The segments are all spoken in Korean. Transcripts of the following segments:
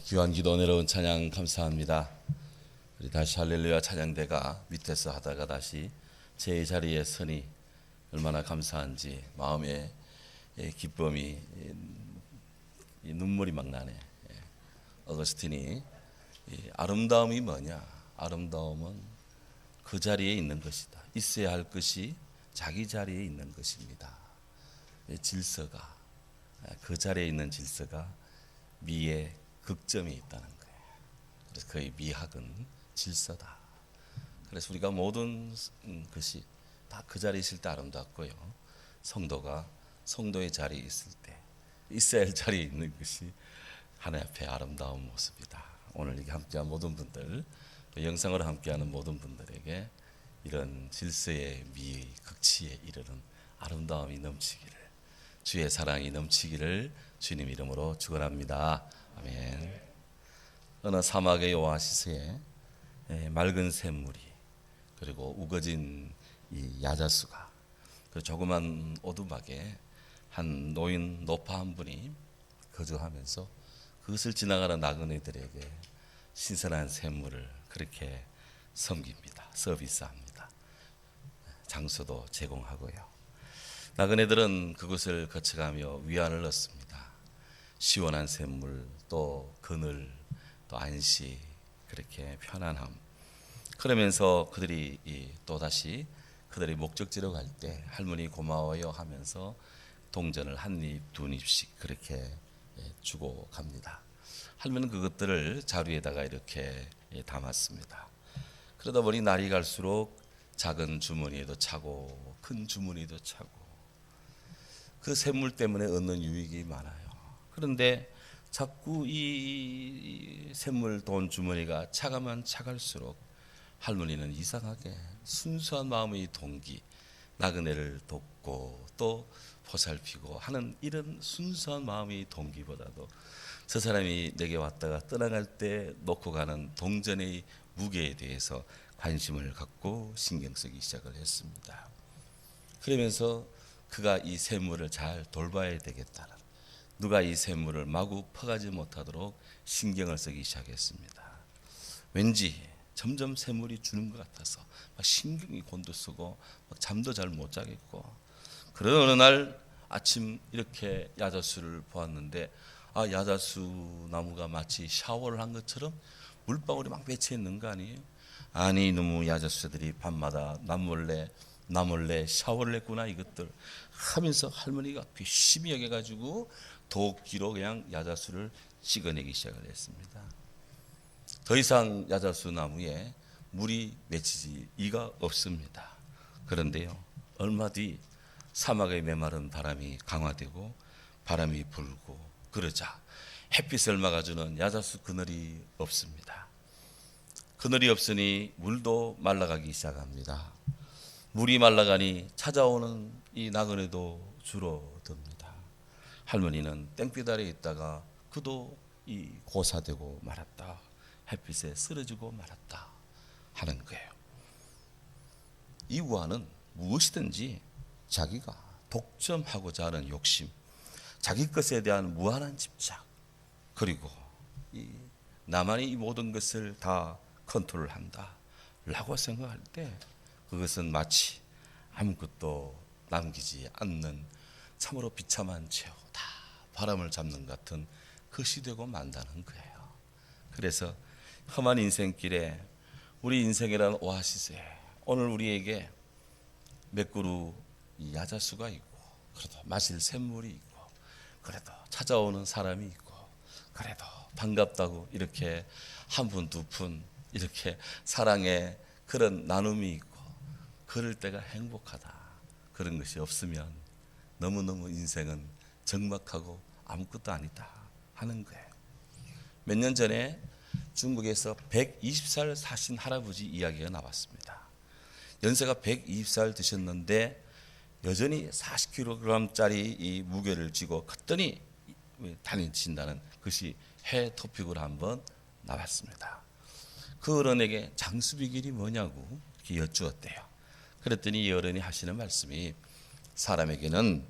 귀한 기도 내려온 찬양 감사합니다. 우리 다시 할렐루야 찬양대가 밑에서 하다가 다시 제 자리에 서니 얼마나 감사한지 마음에 기쁨이 눈물이 막 나네. 어거스틴이 아름다움이 뭐냐? 아름다움은 그 자리에 있는 것이다. 있어야 할 것이 자기 자리에 있는 것입니다. 질서가 그 자리에 있는 질서가 미의 극점이 있다는 거예요. 그래서 그의 미학은 질서다. 그래서 우리가 모든 것이 다 그 자리에 있을 때 아름답고요. 성도가 성도의 자리에 있을 때 있어야 할 자리에 있는 것이 하나님 앞에 아름다운 모습이다. 오늘 이렇게 함께한 모든 분들, 영상으로 함께하는 모든 분들에게 이런 질서의 미의 극치에 이르는 아름다움이 넘치기를, 주의 사랑이 넘치기를 주님 이름으로 축원합니다. 아멘. 어느 사막의 오아시스에 맑은 샘물이 그리고 우거진 이 야자수가 그 조그만 오두막에 한 노인 노파 한 분이 거주하면서 그것을 지나가는 나그네들에게 신선한 샘물을 그렇게 섬깁니다. 서비스합니다. 장소도 제공하고요. 나그네들은 그곳을 거쳐가며 위안을 얻습니다. 시원한 샘물, 또 그늘, 또 안식, 그렇게 편안함. 그러면서 그들이 또다시 그들의 목적지로 갈 때 할머니 고마워요 하면서 동전을 한 입, 두 입씩 그렇게 주고 갑니다. 할머니는 그것들을 자루에다가 이렇게 담았습니다. 그러다 보니 날이 갈수록 작은 주머니에도 차고 큰 주머니도 차고 그 샘물 때문에 얻는 유익이 많아요. 그런데 자꾸 이 샘물 돈 주머니가 차가면 차갈수록 할머니는 이상하게 순수한 마음의 동기, 나그네를 돕고 또 보살피고 하는 이런 순수한 마음의 동기보다도 저 사람이 내게 왔다가 떠나갈 때 놓고 가는 동전의 무게에 대해서 관심을 갖고 신경 쓰기 시작을 했습니다. 그러면서 그가 이 샘물을 잘 돌봐야 되겠다는, 누가 이 샘물을 마구 퍼가지 못하도록 신경을 쓰기 시작했습니다. 왠지 점점 샘물이 주는 것 같아서 막 신경이 곤두서고 막 잠도 잘 못 자겠고, 그런 어느 날 아침 이렇게 야자수를 보았는데 야자수 나무가 마치 샤워를 한 것처럼 물방울이 막 맺혀 있는 거 아니에요? 아니 너무 야자수들이 밤마다 남몰래 샤워를 했구나 이것들 하면서 할머니가 괘씸히 여겨가지고 도끼로 그냥 야자수를 찍어내기 시작을 했습니다. 더 이상 야자수 나무에 물이 맺히지 이가 없습니다. 그런데요, 얼마 뒤 사막의 메마른 바람이 강화되고 바람이 불고 그러자 햇빛을 막아주는 야자수 그늘이 없습니다. 그늘이 없으니 물도 말라가기 시작합니다. 물이 말라가니 찾아오는 이 나그네도 줄어듭니다. 할머니는 땡볕 아래 있다가 그도 이 고사되고 말았다. 햇빛에 쓰러지고 말았다 하는 거예요. 이 우화는 무엇이든지 자기가 독점하고자 하는 욕심, 자기 것에 대한 무한한 집착, 그리고 나만이 이 모든 것을 다 컨트롤한다 라고 생각할 때 그것은 마치 아무것도 남기지 않는 참으로 비참한 채로 다 바람을 잡는 같은 것이 되고 만다는 거예요. 그래서 험한 인생길에 우리 인생이라는 오아시스에 오늘 우리에게 몇 그루 야자수가 있고, 그래도 마실 샘물이 있고, 그래도 찾아오는 사람이 있고, 그래도 반갑다고 이렇게 한 푼 두 푼 이렇게 사랑의 그런 나눔이 있고, 그럴 때가 행복하다. 그런 것이 없으면 너무너무 인생은 적막하고 아무것도 아니다 하는 거예요. 몇 년 전에 중국에서 120살 사신 할아버지 이야기가 나왔습니다. 연세가 120살 드셨는데 여전히 40kg짜리 이 무게를 쥐고 갔더니 다니신다는 것이 해외 토픽으로 한번 나왔습니다. 그 어른에게 장수비결이 뭐냐고 이렇게 여쭈었대요. 그랬더니 이 어른이 하시는 말씀이 사람에게는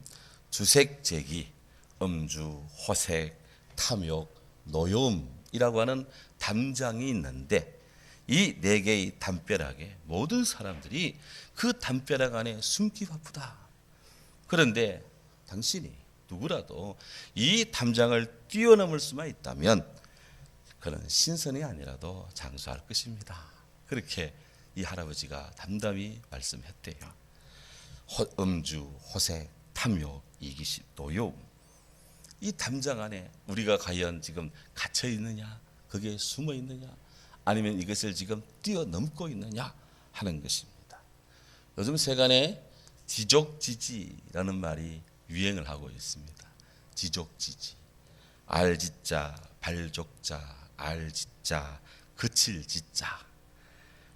주색, 제기, 음주, 호색, 탐욕, 노여움 담벼락이라고 하는 담장이 있는데 이 4개의 담벼락에 모든 사람들이 그 담벼락 안에 숨기 바쁘다. 그런데 당신이 누구라도 이 담장을 뛰어넘을 수만 있다면 그는 신선이 아니라도 장수할 것입니다. 그렇게 이 할아버지가 담담히 말씀했대요. 음주, 호색, 탐욕, 이기심, 노여움. 이 담장 안에 우리가 과연 지금 갇혀 있느냐, 거기에 숨어 있느냐, 아니면 이것을 지금 뛰어넘고 있느냐 하는 것입니다. 요즘 세간에 지족지지라는 말이 유행을 하고 있습니다. 지족지지. 알지자, 발족자, 알지자, 그칠지자.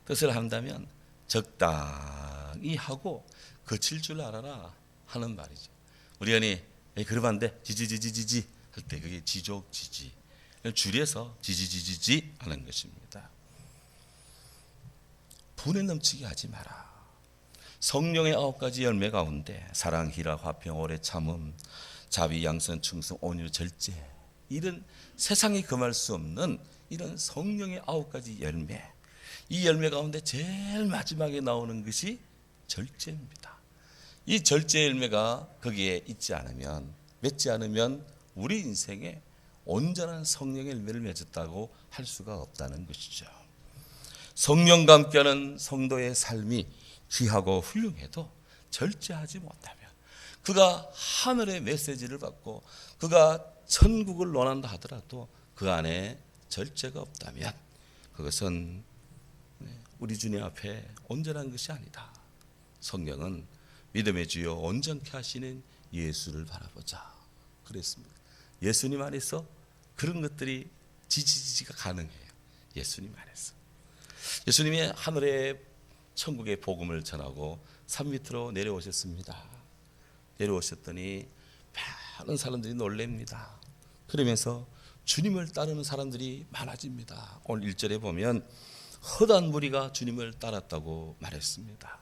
뜻을 한다면 적당히 하고 거칠 줄 알아라 하는 말이죠. 우리가 그러면 안 돼, 지지지지지지 할 때 그게 지족지지. 줄여서 지지지지지 하는 것입니다. 분에 넘치게 하지 마라. 성령의 9가지 열매 가운데 사랑, 희락, 화평, 오래 참음, 자비, 양선, 충성, 온유, 절제, 이런 세상이 금할 수 없는 이런 성령의 9가지 열매, 이 열매 가운데 제일 마지막에 나오는 것이 절제입니다. 이 절제 열매가 거기에 있지 않으면, 맺지 않으면 우리 인생에 온전한 성령의 열매를 맺었다고 할 수가 없다는 것이죠. 성령과 함께하는 성도의 삶이 귀하고 훌륭해도 절제하지 못하면, 그가 하늘의 메시지를 받고 그가 천국을 논한다 하더라도 그 안에 절제가 없다면 그것은 우리 주님 앞에 온전한 것이 아니다. 성경은 믿음의 주요 온전케 하시는 예수를 바라보자 그랬습니다. 예수님 안에서 그런 것들이 지지지지가 가능해요. 예수님 안에서. 예수님이 하늘의 천국의 복음을 전하고 산 밑으로 내려오셨습니다. 내려오셨더니 많은 사람들이 놀랍니다. 그러면서 주님을 따르는 사람들이 많아집니다. 오늘 1절에 보면 허다한 무리가 주님을 따랐다고 말했습니다.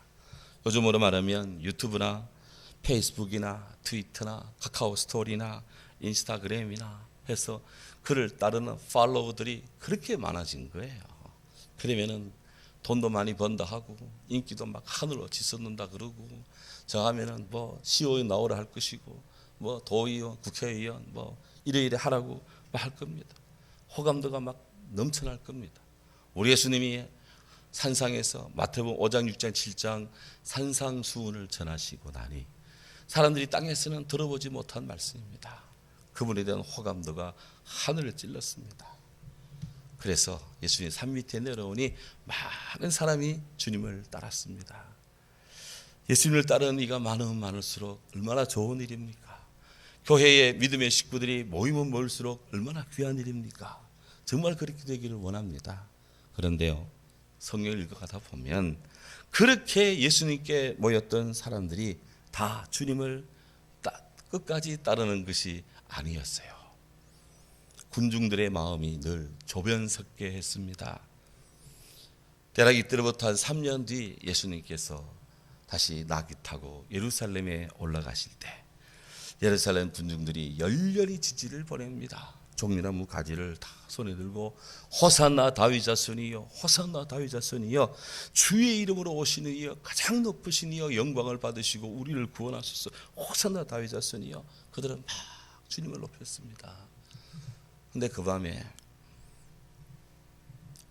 요즘으로 말하면 유튜브나 페이스북이나 트위터나 카카오 스토리나 인스타그램이나 해서 그를 따르는 팔로워들이 그렇게 많아진 거예요. 그러면은 돈도 많이 번다 하고 인기도 막 하늘로 치솟는다 그러고, 저 하면은 뭐 CEO에 나오라 할 것이고 뭐 도의원, 국회의원 뭐 이래 하라고 할 겁니다. 호감도가 막 넘쳐날 겁니다. 우리 예수님이 산상에서 마태복음 5장, 6장, 7장 산상수훈을 전하시고 나니 사람들이 땅에서는 들어보지 못한 말씀입니다. 그분에 대한 호감도가 하늘을 찔렀습니다. 그래서 예수님 산 밑에 내려오니 많은 사람이 주님을 따랐습니다. 예수님을 따르는 이가 많으면 많을수록 얼마나 좋은 일입니까? 교회의 믿음의 식구들이 모이면 모일수록 얼마나 귀한 일입니까? 정말 그렇게 되기를 원합니다. 그런데요, 성경을 읽어가다 보면 그렇게 예수님께 모였던 사람들이 다 주님을 끝까지 따르는 것이 아니었어요. 군중들의 마음이 늘 조변석게 했습니다. 대략 이때로부터 한 3년 뒤 예수님께서 다시 나귀 타고 예루살렘에 올라가실 때 예루살렘 군중들이 열렬히 지지를 보냅니다. 종려나무 가지를 다 손에 들고 호산나 다윗 자손이여, 호산나 다윗 자손이여, 주의 이름으로 오시는 이여, 가장 높으신 이여 영광을 받으시고 우리를 구원하소서, 호산나 다윗 자손이여. 그들은 막 주님을 높였습니다. 근데 그 밤에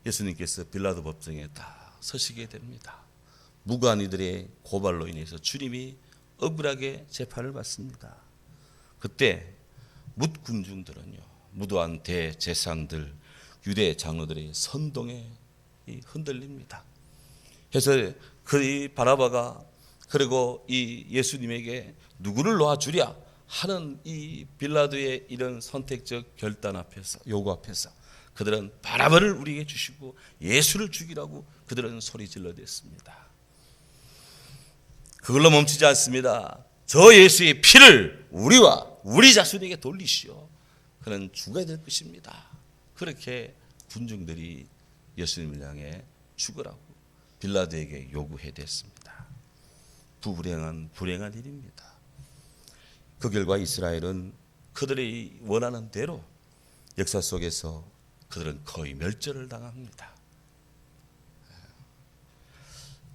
예수님께서 빌라도 법정에 딱 서시게 됩니다. 무관이들의 고발로 인해서 주님이 억울하게 재판을 받습니다. 그때 뭇 군중들은요, 무도한 대제사장들, 유대 장로들의 선동에 흔들립니다. 그래서 그 바라바가 그리고 이 예수님에게 누구를 놓아주랴 하는 이 빌라도의 이런 선택적 결단 앞에서, 요구 앞에서 그들은 바라바를 우리에게 주시고 예수를 죽이라고 그들은 소리 질러댔습니다. 그걸로 멈추지 않습니다. 저 예수의 피를 우리와 우리 자손에게 돌리시오. 그는 죽어야 될 것입니다. 그렇게 군중들이 예수님을 향해 죽으라고 빌라도에게 요구해댔습니다. 불행한 일입니다. 그 결과 이스라엘은 그들이 원하는 대로 역사 속에서 그들은 거의 멸절을 당합니다.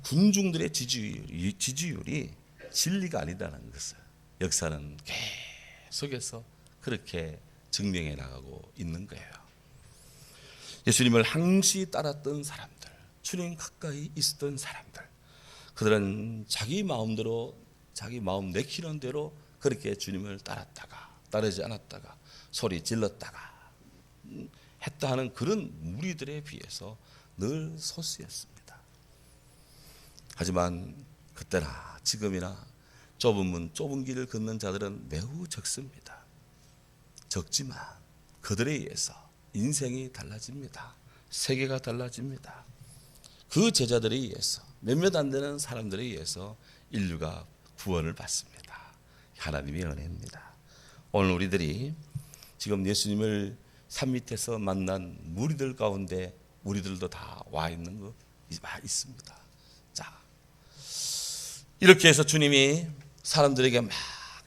군중들의 지지율이 진리가 아니다는 것을 역사는 계속해서 그렇게 증명해 나가고 있는 거예요. 예수님을 항시 따랐던 사람들, 주님 가까이 있었던 사람들, 그들은 자기 마음대로 자기 마음 내키는 대로 그렇게 주님을 따랐다가 따르지 않았다가 소리 질렀다가 했다 하는 그런 무리들에 비해서 늘 소수였습니다. 하지만 그때나 지금이나 좁은 문 좁은 길을 걷는 자들은 매우 적습니다. 적지만 그들에 의해서 인생이 달라집니다. 세계가 달라집니다. 그 제자들에 의해서 몇몇 안 되는 사람들에 의해서 인류가 구원을 받습니다. 하나님의 은혜입니다. 오늘 우리들이 지금 예수님을 산 밑에서 만난 무리들 가운데 우리들도 다 와 있는 거 있습니다. 자, 이렇게 해서 주님이 사람들에게 막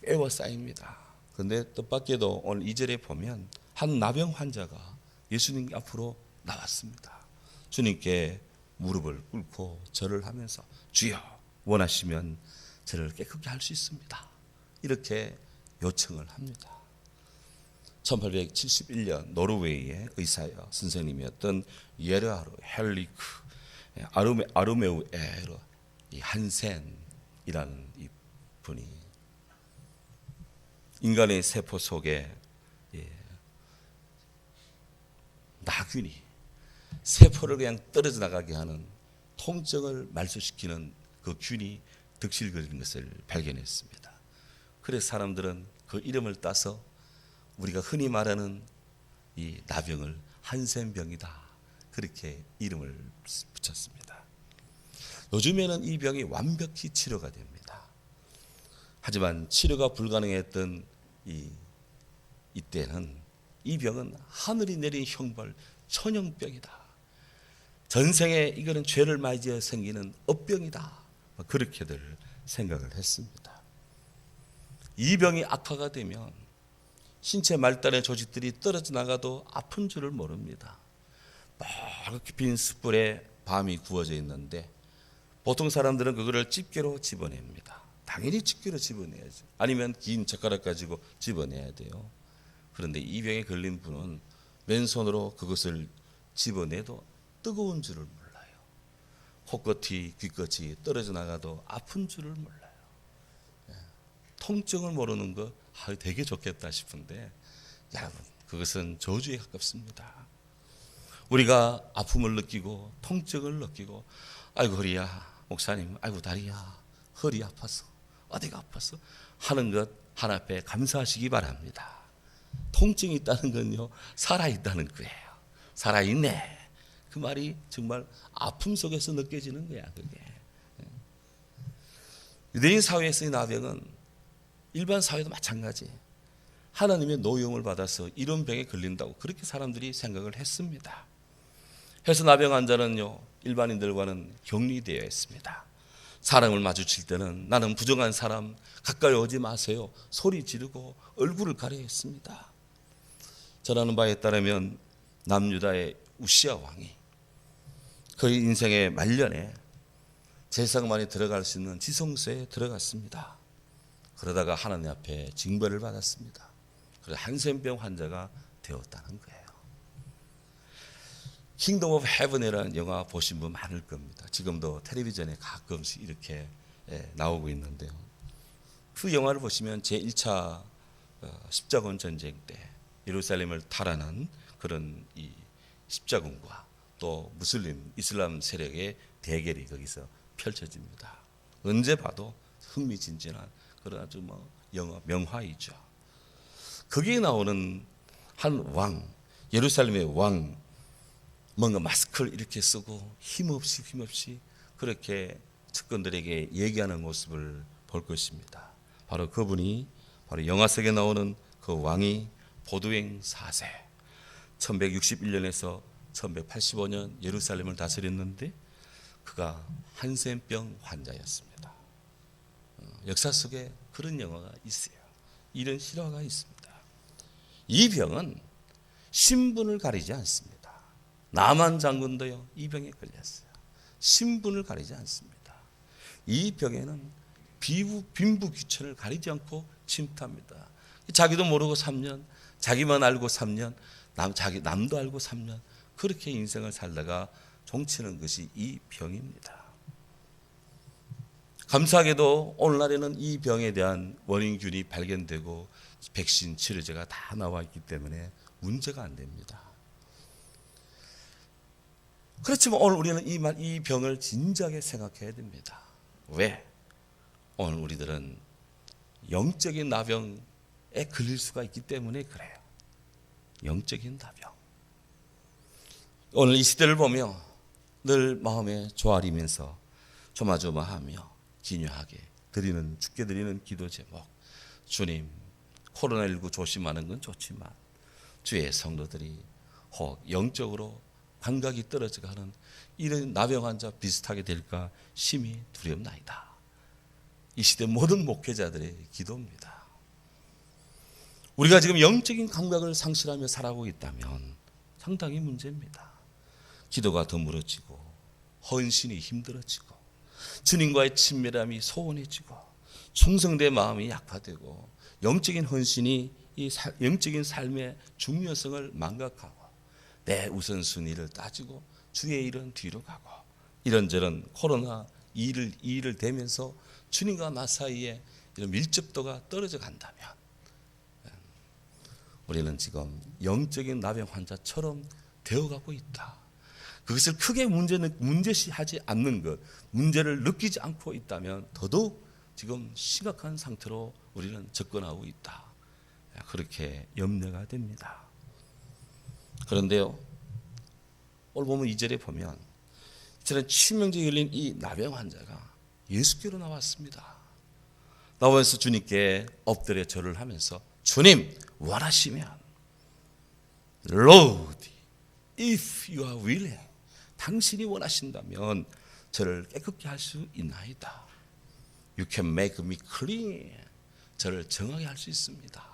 애워싸입니다. 그런데 뜻밖에도 오늘 2절에 보면 한 나병 환자가 예수님 앞으로 나왔습니다. 주님께 무릎을 꿇고 절을 하면서 주여 원하시면 저를 깨끗게 할 수 있습니다. 이렇게 요청을 합니다. 1871년 노르웨이의 의사여 선생님이었던 예르하르 헬리크 아르메우 에르 한센이라는 이 분이 인간의 세포 속에 나균이 세포를 그냥 떨어져 나가게 하는 통증을 말소시키는 그 균이 득실 걸린 것을 발견했습니다. 그래서 사람들은 그 이름을 따서 우리가 흔히 말하는 이 나병을 한센병이다 그렇게 이름을 붙였습니다. 요즘에는 이 병이 완벽히 치료가 됩니다. 하지만 치료가 불가능했던 이때는 이 병은 하늘이 내린 형벌 천형병이다. 전생에 이거는 죄를 맞이해 생기는 업병이다. 그렇게들 생각을 했습니다. 이 병이 악화가 되면 신체 말단의 조직들이 떨어져 나가도 아픈 줄을 모릅니다. 빨갛게 빈 숯불에 밤이 구워져 있는데 보통 사람들은 그거를 집게로 집어냅니다. 당연히 집게로 집어내야죠. 아니면 긴 젓가락 가지고 집어내야 돼요. 그런데 이 병에 걸린 분은 맨손으로 그것을 집어내도 뜨거운 줄을 몰라요. 코끝이 귀끝이 떨어져 나가도 아픈 줄을 몰라요. 통증을 모르는 거 되게 좋겠다 싶은데 여러분 그것은 저주에 가깝습니다. 우리가 아픔을 느끼고 통증을 느끼고 아이고 허리야 목사님 아이고 다리야 허리 아파서 어디가 아파서 하는 것 하나 앞에 감사하시기 바랍니다. 통증이 있다는 건요 살아있다는 거예요. 살아있네 그 말이 정말 아픔 속에서 느껴지는 거야. 그게 유대인 사회에서의 나병은 일반 사회도 마찬가지. 하나님의 노용을 받아서 이런 병에 걸린다고 그렇게 사람들이 생각을 했습니다. 해서 나병 환자는요 일반인들과는 격리되어 있습니다. 사람을 마주칠 때는 나는 부정한 사람 가까이 오지 마세요 소리 지르고 얼굴을 가려야 했습니다. 전하는 바에 따르면 남유다의 우시야 왕이 그의 인생의 말년에 제사장만이 들어갈 수 있는 지성소에 들어갔습니다. 그러다가 하나님 앞에 징벌을 받았습니다. 그래서 한센병 환자가 되었다는 거예요. 킹덤 오브 헤븐이라는 영화 보신 분 많을 겁니다. 지금도 텔레비전에 가끔씩 이렇게 나오고 있는데요. 그 영화를 보시면 제1차 십자군 전쟁 때 예루살렘을 탈환한 그런 이 십자군과 또 무슬림 이슬람 세력의 대결이 거기서 펼쳐집니다. 언제 봐도 흥미진진한 그런 아주 영화 명화이죠. 거기에 나오는 한 왕, 예루살렘의 왕, 뭔가 마스크를 이렇게 쓰고 힘없이 그렇게 측근들에게 얘기하는 모습을 볼 것입니다. 바로 그분이 바로 영화 속에 나오는 그 왕이 보드행 4세 1161년에서 1185년 예루살렘을 다스렸는데 그가 한센병 환자였습니다. 역사 속에 그런 영화가 있어요. 이런 실화가 있습니다. 이 병은 신분을 가리지 않습니다. 나만 장군도요 이 병에 걸렸어요. 신분을 가리지 않습니다. 이 병에는 빈부귀천을 가리지 않고 침투합니다. 자기도 모르고 3년, 자기만 알고 3년, 남도 알고 3년, 그렇게 인생을 살다가 종치는 것이 이 병입니다. 감사하게도 오늘날에는 이 병에 대한 원인균이 발견되고 백신 치료제가 다 나와 있기 때문에 문제가 안 됩니다. 그렇지만 오늘 우리는 이 병을 진지하게 생각해야 됩니다. 왜? 오늘 우리들은 영적인 나병에 걸릴 수가 있기 때문에 그래요. 영적인 나병. 오늘 이 시대를 보며 늘 마음에 조아리면서 조마조마하며 기묘하게 죽게 드리는 기도 제목. 주님, 코로나19 조심하는 건 좋지만 주의 성도들이 혹 영적으로 감각이 떨어져가는 이런 나병 환자 비슷하게 될까 심히 두렵나이다. 이 시대 모든 목회자들의 기도입니다. 우리가 지금 영적인 감각을 상실하며 살아가고 있다면 상당히 문제입니다. 기도가 드물어지고 헌신이 힘들어지고 주님과의 친밀함이 소원해지고 충성된 마음이 약화되고 영적인 헌신이 이 영적인 삶의 중요성을 망각하고 내 우선순위를 따지고 주의 일은 뒤로 가고 이런저런 코로나 일을 대면서 주님과 나 사이에 이런 밀접도가 떨어져 간다면 우리는 지금 영적인 나병 환자처럼 되어가고 있다. 그것을 크게 문제시하지 않는 것, 문제를 느끼지 않고 있다면 더더욱 지금 심각한 상태로 우리는 접근하고 있다. 그렇게 염려가 됩니다. 그런데요, 오늘 보면 2절에 보면 저는 치명적이 걸린 이 나병 환자가 예수께로 나왔습니다. 나와서 주님께 엎드려 절을 하면서 주님 원하시면 Lord, if you are willing, 당신이 원하신다면 저를 깨끗게 할 수 있나이다. You can make me clean. 저를 정하게 할 수 있습니다.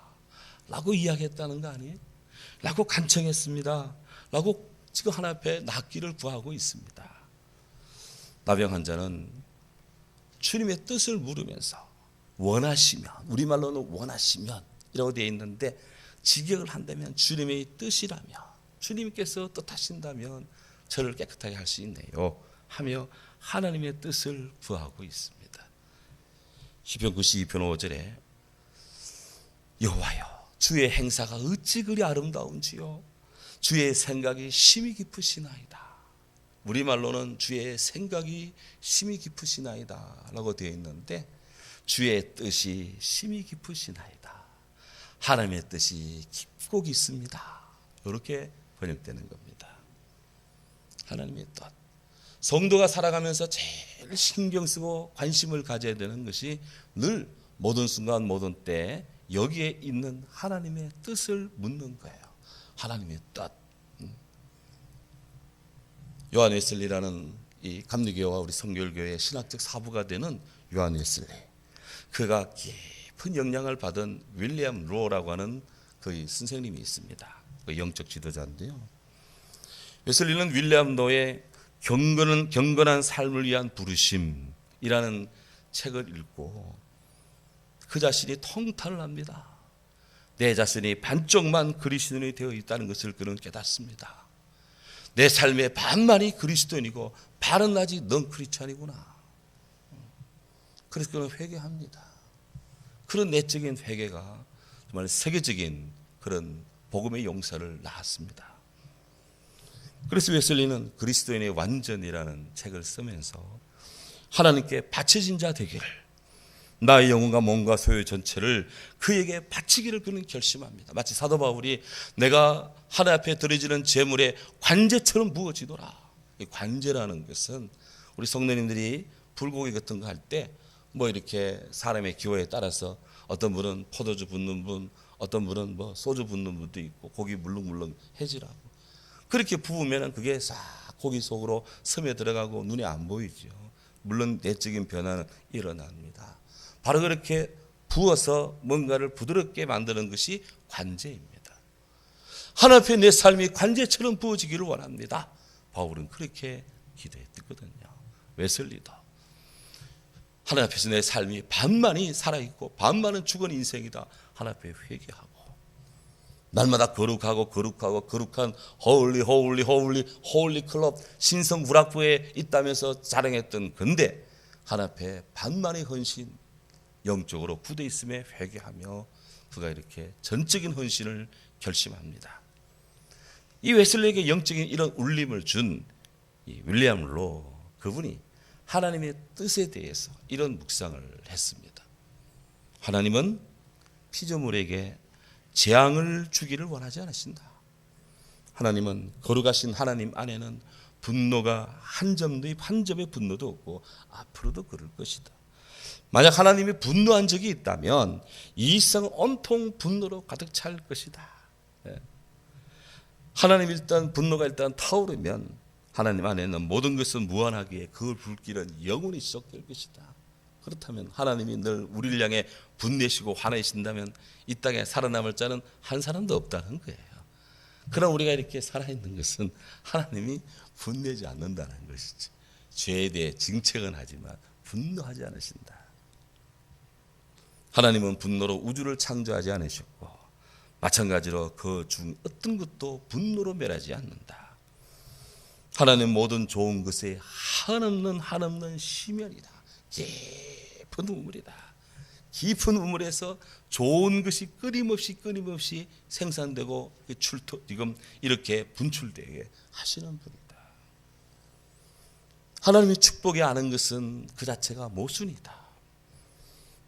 라고 이야기했다는 거 아니에요? 라고 간청했습니다. 라고 지금 하나님 앞에 낫기를 구하고 있습니다. 나병 환자는 주님의 뜻을 물으면서 원하시면, 우리말로는 원하시면 이라고 되어 있는데 직역을 한다면 주님의 뜻이라면, 주님께서 뜻하신다면 저를 깨끗하게 할 수 있네요 하며 하나님의 뜻을 구하고 있습니다. 시편 92편 5절에 여호와여 주의 행사가 어찌 그리 아름다운지요 주의 생각이 심히 깊으시나이다. 우리말로는 주의 생각이 심히 깊으시나이다 라고 되어 있는데 주의 뜻이 심히 깊으시나이다. 하나님의 뜻이 깊고 깊습니다. 이렇게 번역되는 겁니다. 하나님의 뜻. 성도가 살아가면서 제일 신경 쓰고 관심을 가져야 되는 것이 늘 모든 순간 모든 때 여기에 있는 하나님의 뜻을 묻는 거예요. 하나님의 뜻. 요한 웨슬리라는 이 감리교와 우리 성결교회의 신학적 사부가 되는 요한 웨슬리. 그가 깊은 영향을 받은 윌리엄 로라고 하는 그 선생님이 있습니다. 그 영적 지도자인데요. 웨슬리는 윌리엄 로의 경건한 삶을 위한 부르심이라는 책을 읽고 그 자신이 통탄을 합니다. 내 자신이 반쪽만 그리스도인이 되어 있다는 것을 그는 깨닫습니다. 내 삶의 반만이 그리스도인이고 반은 아직 넌 크리스찬이구나. 그래서 그는 회개합니다. 그런 내적인 회개가 정말 세계적인 그런 복음의 용사를 낳았습니다. 그래서 웨슬리는 그리스도인의 완전이라는 책을 쓰면서 하나님께 바쳐진 자 되기를, 나의 영혼과 몸과 소유 전체를 그에게 바치기를 그는 결심합니다. 마치 사도 바울이 내가 하나님 앞에 드려지는 제물에 관제처럼 부어지도라. 이 관제라는 것은 우리 성도님들이 불고기 같은 거 할 때 뭐 이렇게 사람의 기호에 따라서 어떤 분은 포도주 붓는 분, 어떤 분은 뭐 소주 붓는 분도 있고 고기 물렁물렁 해지라고 그렇게 부으면 그게 싹 고기 속으로 스며 들어가고 눈에 안 보이죠. 물론 내적인 변화는 일어납니다. 바로 그렇게 부어서 뭔가를 부드럽게 만드는 것이 관제입니다. 하나님 앞에 내 삶이 관제처럼 부어지기를 원합니다. 바울은 그렇게 기도했거든요. 웨슬리도 하나님 앞에서 내 삶이 반만이 살아있고 반만은 죽은 인생이다. 하나님 앞에 회개하고 날마다 거룩한 홀리 클럽 신성 구락부에 있다면서 자랑했던 건데 하나님 앞에 반만의 헌신, 영적으로 굳어 있음에 회개하며 그가 이렇게 전적인 헌신을 결심합니다. 이 웨슬리에게 영적인 이런 울림을 준 이 윌리엄 로, 그분이 하나님의 뜻에 대해서 이런 묵상을 했습니다. 하나님은 피조물에게 재앙을 주기를 원하지 않으신다. 하나님은 거룩하신 하나님 안에는 분노가 한 점의 분노도 없고 앞으로도 그럴 것이다. 만약 하나님이 분노한 적이 있다면 이 세상은 온통 분노로 가득 찰 것이다. 하나님 분노가 타오르면 하나님 안에는 모든 것은 무한하기에 그걸 불길은 영원히 지속될 것이다. 그렇다면 하나님이 늘 우리를 향해 분내시고 화내신다면 이 땅에 살아남을 자는 한 사람도 없다는 거예요. 그럼 우리가 이렇게 살아있는 것은 하나님이 분내지 않는다는 것이지. 죄에 대해 징책은 하지만 분노하지 않으신다. 하나님은 분노로 우주를 창조하지 않으셨고 마찬가지로 그 중 어떤 것도 분노로 멸하지 않는다. 하나님 모든 좋은 것에 한없는 심연이다. 깊은 우물이다. 깊은 우물에서 좋은 것이 끊임없이 생산되고 지금 이렇게 분출되게 하시는 분이다. 하나님의 축복이 아는 것은 그 자체가 모순이다.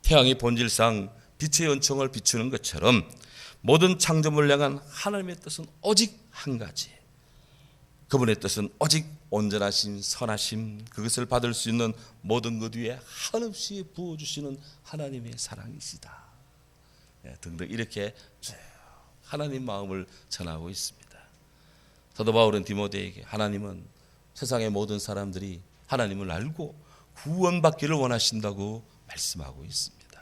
태양이 본질상 빛의 연청을 비추는 것처럼 모든 창조물을 향한 하나님의 뜻은 오직 한 가지. 그분의 뜻은 오직 온전하심, 선하심, 그것을 받을 수 있는 모든 것 위에 한없이 부어주시는 하나님의 사랑이시다. 등등 이렇게 하나님 마음을 전하고 있습니다. 사도 바울은 디모데에게 하나님은 세상의 모든 사람들이 하나님을 알고 구원받기를 원하신다고 말씀하고 있습니다.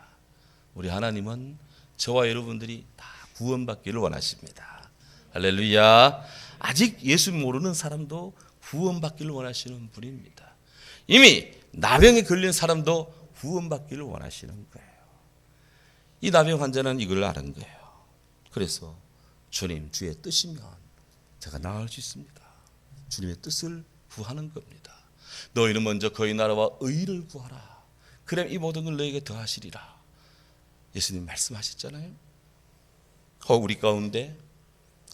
우리 하나님은 저와 여러분들이 다 구원받기를 원하십니다. 할렐루야. 아직 예수 모르는 사람도 구원받기를 원하시는 분입니다. 이미 나병에 걸린 사람도 구원받기를 원하시는 거예요. 이 나병 환자는 이걸 아는 거예요. 그래서 주님 주의 뜻이면 제가 나을 수 있습니다. 주님의 뜻을 구하는 겁니다. 너희는 먼저 그의 나라와 의를 구하라. 그럼 이 모든 걸 너에게 더하시리라. 예수님 말씀하셨잖아요. 우리 가운데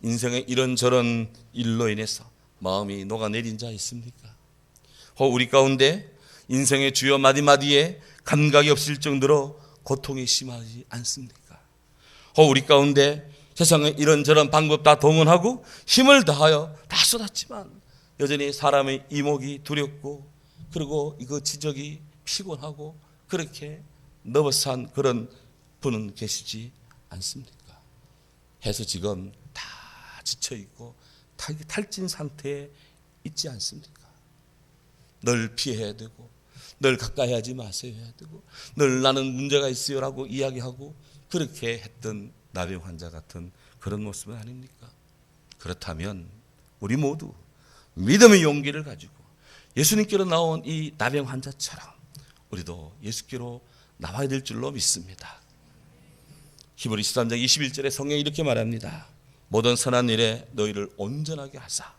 인생의 이런저런 일로 인해서 마음이 녹아내린 자 있습니까? 우리 가운데 인생의 주요 마디마디에 감각이 없을 정도로 고통이 심하지 않습니까? 우리 가운데 세상의 이런저런 방법 다 동원하고 힘을 다하여 다 쏟았지만 여전히 사람의 이목이 두렵고 그리고 이거 지적이 피곤하고 그렇게 너버스한 그런 분은 계시지 않습니까? 해서 지금 다 지쳐있고 탈진 상태에 있지 않습니까? 늘 피해야 되고 늘 가까이 하지 마세요 해야 되고 늘 나는 문제가 있어요라고 이야기하고 그렇게 했던 나병 환자 같은 그런 모습은 아닙니까? 그렇다면 우리 모두 믿음의 용기를 가지고 예수님께로 나온 이 나병 환자처럼 우리도 예수께로 나와야 될 줄로 믿습니다. 히브리서 13장 21절에 성경이 이렇게 말합니다. 모든 선한 일에 너희를 온전하게 하사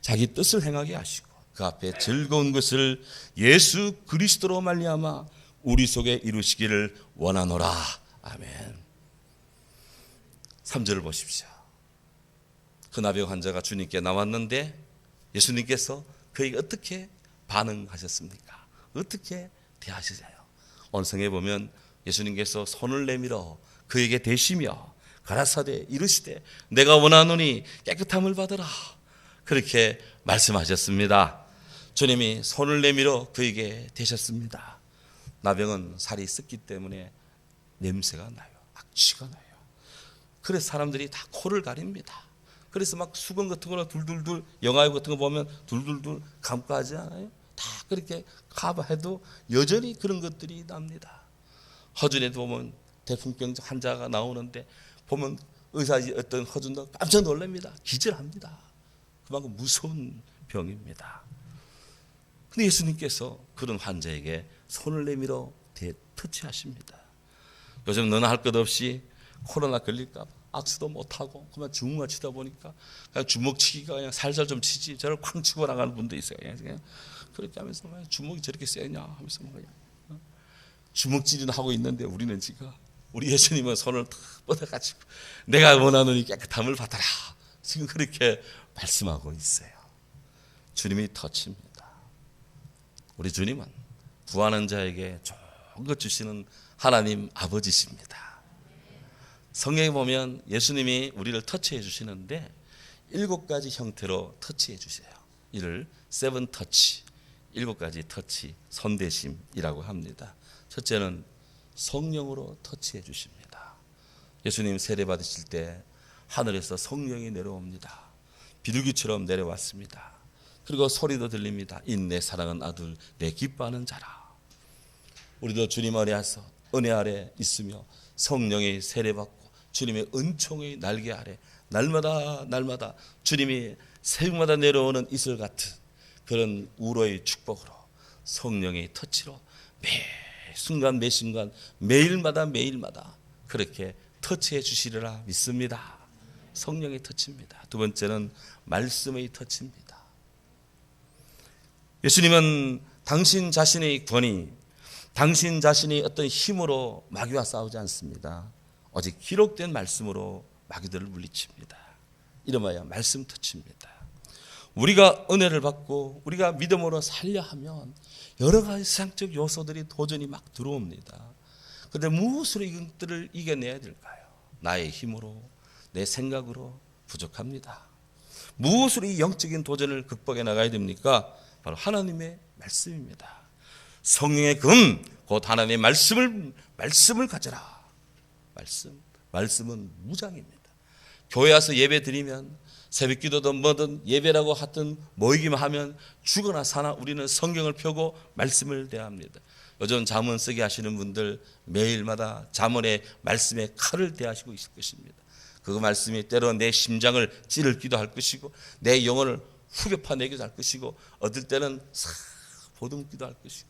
자기 뜻을 행하게 하시고 그 앞에 즐거운 것을 예수 그리스도로 말미암아 우리 속에 이루시기를 원하노라. 아멘. 3절을 보십시오. 그 나병 환자가 주님께 나왔는데 예수님께서 그에게 어떻게 반응하셨습니까? 어떻게 대하시세요? 오늘 성경에 보면 예수님께서 손을 내밀어 그에게 대시며 가라사대 이르시되 내가 원하노니 깨끗함을 받으라. 그렇게 말씀하셨습니다. 주님이 손을 내밀어 그에게 대셨습니다. 나병은 살이 썩기 때문에 냄새가 나요. 악취가 나요. 그래서 사람들이 다 코를 가립니다. 그래서 막 수건 같은 거나 둘둘둘 영화유 같은 거 보면 둘둘둘 감고 하지 않아요? 다 그렇게 커버해도 여전히 그런 것들이 납니다. 허준에도 보면 대풍병 환자가 나오는데 보면 의사 어떤 허준도 깜짝 놀랍니다. 기절합니다. 그만큼 무서운 병입니다. 근데 예수님께서 그런 환자에게 손을 내밀어 터치하십니다. 요즘 너나 할 것 없이 코로나 걸릴까 봐 악수도 못하고 그만 주먹만 치다 보니까 그냥 주먹치기가 그냥 살살 좀 치지 저를 쾅 치고 나가는 분도 있어요. 그냥 그렇게 하면서 주먹이 저렇게 세냐 하면서 그냥 주먹질이나 하고 있는데 우리는 지금 우리 예수님은 손을 탁 뻗어가지고 내가 원하는 이 깨끗함을 받아라 지금 그렇게 말씀하고 있어요. 주님이 터치입니다. 우리 주님은 구하는 자에게 좋은 것 주시는 하나님 아버지십니다. 성경에 보면 예수님이 우리를 터치해 주시는데 7가지 형태로 터치해 주세요. 이를 세븐 터치, 7가지 터치, 손대심이라고 합니다. 첫째는 성령으로 터치해 주십니다. 예수님 세례 받으실 때 하늘에서 성령이 내려옵니다. 비둘기처럼 내려왔습니다. 그리고 소리도 들립니다. 이 내 사랑하는 아들, 내 기뻐하는 자라. 우리도 주님 은혜 아래 있으며 성령의 세례받고 주님의 은총의 날개 아래 날마다 주님이 새벽마다 내려오는 이슬 같은 그런 우로의 축복으로 성령의 터치로 매 순간 매일마다 그렇게 터치해 주시리라 믿습니다. 성령의 터치입니다. 두 번째는 말씀의 터치입니다. 예수님은 당신 자신의 권위, 당신 자신의 어떤 힘으로 마귀와 싸우지 않습니다. 오직 기록된 말씀으로 마귀들을 물리칩니다. 이름하여 말씀 터치입니다. 우리가 은혜를 받고 우리가 믿음으로 살려 하면 여러 가지 세상적 요소들이 도전이 막 들어옵니다. 그런데 무엇으로 이것들을 이겨내야 될까요? 나의 힘으로, 내 생각으로 부족합니다. 무엇으로 이 영적인 도전을 극복해 나가야 됩니까? 바로 하나님의 말씀입니다. 성령의 금, 곧 하나님의 말씀을 가져라. 말씀은 무장입니다. 교회 와서 예배 드리면 새벽 기도든 뭐든 예배라고 하든 모이기만 하면 죽거나 사나 우리는 성경을 펴고 말씀을 대합니다. 요즘 잠언 쓰게 하시는 분들 매일마다 잠언의 말씀에 칼을 대하시고 있을 것입니다. 그 말씀이 때로 내 심장을 찌르기도 할 것이고 내 영혼을 후벼 파내기도 할 것이고 어떨 때는 싹 보듬기도 할 것이고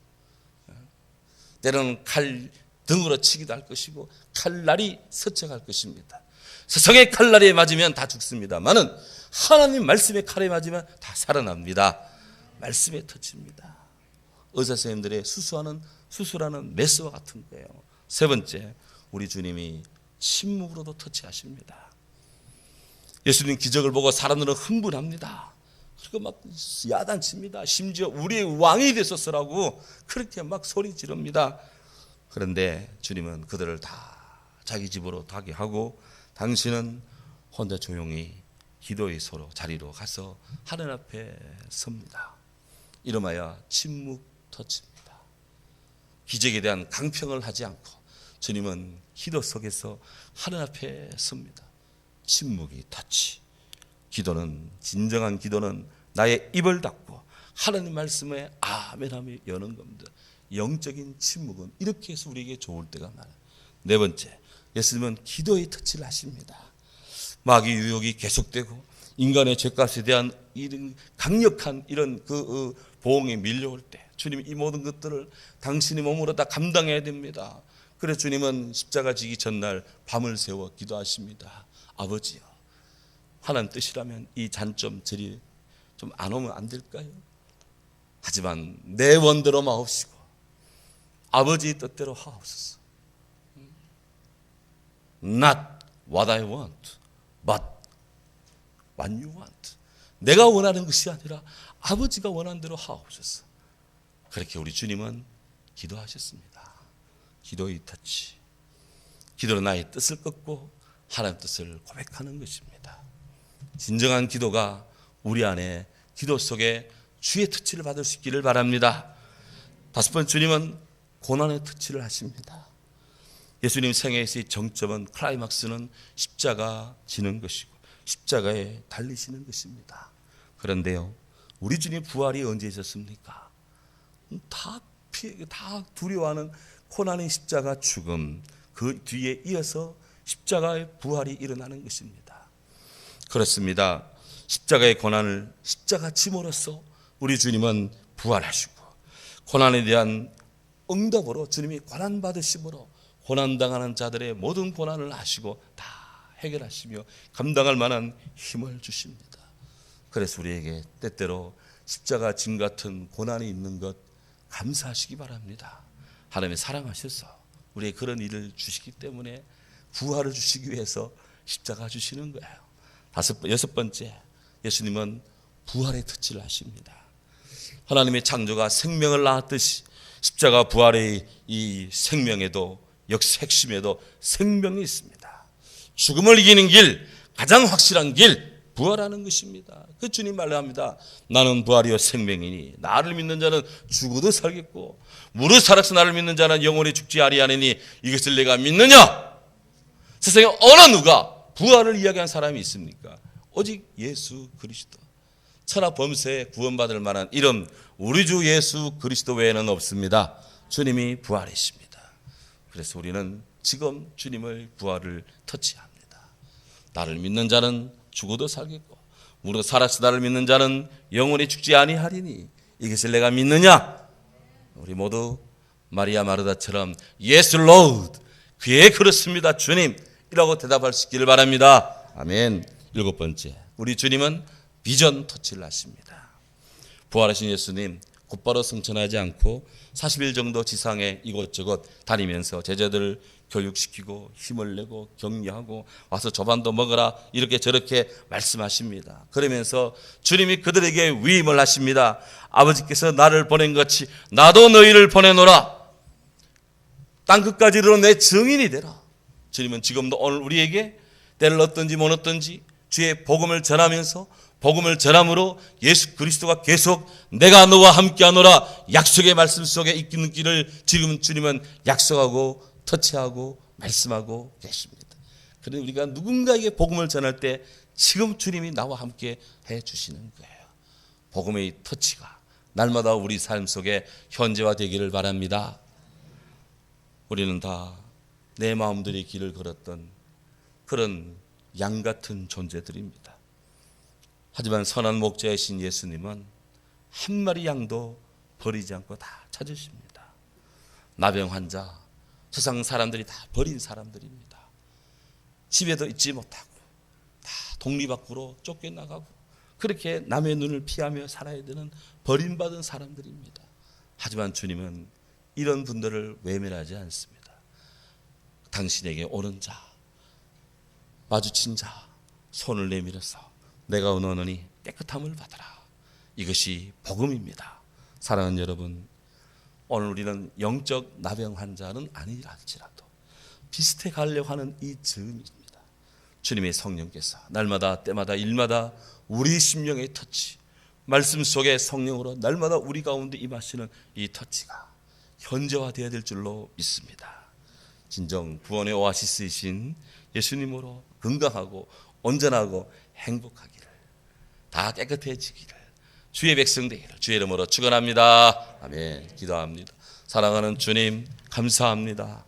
때로는 칼 등으로 치기도 할 것이고 칼날이 서쳐갈 것입니다. 세상의 칼날에 맞으면 다 죽습니다만은 하나님 말씀의 칼에 맞으면 다 살아납니다. 말씀의 터치입니다. 의사 선생님들의 수술하는 메스와 같은 거예요. 세 번째, 우리 주님이 침묵으로도 터치하십니다. 예수님 기적을 보고 사람들은 흥분합니다. 그리고 막 야단칩니다. 심지어 우리의 왕이 되소서라고 그렇게 막 소리 지릅니다. 그런데 주님은 그들을 다 자기 집으로 가게 하고 당신은 혼자 조용히 기도의 소로 자리로 가서 하늘 앞에 섭니다. 이름하여 침묵 터치입니다. 기적에 대한 강평을 하지 않고 주님은 기도 속에서 하늘 앞에 섭니다. 침묵이 터치. 진정한 기도는 나의 입을 닫고 하나님 말씀에 아멘하며 여는 겁니다. 영적인 침묵은 이렇게 해서 우리에게 좋을 때가 많아요. 네 번째, 예수님은 기도의 터치를 하십니다. 마귀 유혹이 계속되고 인간의 죄값에 대한 이런 강력한 이런 보응이 밀려올 때 주님 이 모든 것들을 당신의 몸으로 다 감당해야 됩니다. 그래서 주님은 십자가 지기 전날 밤을 새워 기도하십니다. 아버지요, 하나님 뜻이라면 이 잔점 저리 좀 안 오면 안 될까요? 하지만 내 원대로 마옵시고 아버지의 뜻대로 하옵소서. Not what I want, but what you want. 내가 원하는 것이 아니라 아버지가 원하는 대로 하옵소서. 그렇게 우리 주님은 기도하셨습니다. 기도의 터치. 기도는 나의 뜻을 꺾고 하나님 뜻을 고백하는 것입니다. 진정한 기도가 우리 안에 기도 속에 주의 터치를 받을 수 있기를 바랍니다. 다섯 번, 주님은 고난의 터치를 하십니다. 예수님 생애에서의 정점은, 클라이막스는 십자가 지는 것이고 십자가에 달리시는 것입니다. 그런데요, 우리 주님 부활이 언제 있었습니까? 다 두려워하는 고난의 십자가 죽음, 그 뒤에 이어서 십자가의 부활이 일어나는 것입니다. 그렇습니다. 십자가의 고난을 십자가 짐으로써 우리 주님은 부활하시고, 고난에 대한 응답으로 주님이 고난 받으심으로 고난당하는 자들의 모든 고난을 아시고 다 해결하시며 감당할 만한 힘을 주십니다. 그래서 우리에게 때때로 십자가 짐 같은 고난이 있는 것 감사하시기 바랍니다. 하나님이 사랑하셔서 우리의 그런 일을 주시기 때문에 부활을 주시기 위해서 십자가 주시는 거예요. 여섯 번째, 예수님은 부활의 터치를 하십니다. 하나님의 창조가 생명을 낳았듯이 십자가 부활의 이 생명에도, 핵심에도 생명이 있습니다. 죽음을 이기는 길, 가장 확실한 길, 부활하는 것입니다. 그 주님 말합니다. 나는 부활이요 생명이니 나를 믿는 자는 죽어도 살겠고 무릇 살아서 나를 믿는 자는 영원히 죽지 아니하느니 이것을 내가 믿느냐? 세상에 어느 누가 부활을 이야기한 사람이 있습니까? 오직 예수 그리스도. 천하 범세에 구원받을 만한 이름 우리 주 예수 그리스도 외에는 없습니다. 주님이 부활이십니다. 그래서 우리는 지금 주님의 부활을 터치합니다. 나를 믿는 자는 죽어도 살겠고 무릇 살아서 나를 믿는 자는 영원히 죽지 아니하리니 이것을 내가 믿느냐? 우리 모두 마리아 마르다처럼 Yes Lord, 그의 그렇습니다 주님이라고 대답할 수 있기를 바랍니다. 아멘. 일곱 번째, 우리 주님은 비전 터치를 하십니다. 부활하신 예수님 곧바로 승천하지 않고 40일 정도 지상에 이곳저곳 다니면서 제자들을 교육시키고 힘을 내고 격려하고 와서 조반도 먹어라 이렇게 저렇게 말씀하십니다. 그러면서 주님이 그들에게 위임을 하십니다. 아버지께서 나를 보낸 것이 나도 너희를 보내노라. 땅끝까지 이르러 내 증인이 되라. 주님은 지금도 오늘 우리에게 때를 얻든지 못 얻든지 주의 복음을 전하면서 복음을 전함으로 예수 그리스도가 계속 내가 너와 함께하노라 약속의 말씀 속에 있는 길을 지금 주님은 약속하고 터치하고 말씀하고 계십니다. 그런데 우리가 누군가에게 복음을 전할 때 지금 주님이 나와 함께 해주시는 거예요. 복음의 터치가 날마다 우리 삶 속에 현재화되기를 바랍니다. 우리는 다 내 마음들이 길을 걸었던 그런 양 같은 존재들입니다. 하지만 선한 목자이신 예수님은 한 마리 양도 버리지 않고 다 찾으십니다. 나병 환자, 세상 사람들이 다 버린 사람들입니다. 집에도 있지 못하고 다 독리 밖으로 쫓겨나가고 그렇게 남의 눈을 피하며 살아야 되는 버림받은 사람들입니다. 하지만 주님은 이런 분들을 외면하지 않습니다. 당신에게 오는 자, 마주친 자 손을 내밀어서 내가 원하노니 깨끗함을 받아라. 이것이 복음입니다. 사랑하는 여러분, 오늘 우리는 영적 나병 환자는 아니라 할지라도 비슷해 가려고 하는 이 즈음입니다. 주님의 성령께서 날마다 때마다 일마다 우리 심령의 터치, 말씀 속의 성령으로 날마다 우리 가운데 임하시는 이 터치가 현재화되어야 될 줄로 믿습니다. 진정 구원의 오아시스이신 예수님으로 건강하고 온전하고 행복하기를, 다 깨끗해지기를, 주의 백성 되기를 주의 이름으로 축원합니다. 아멘. 기도합니다. 사랑하는 주님 감사합니다.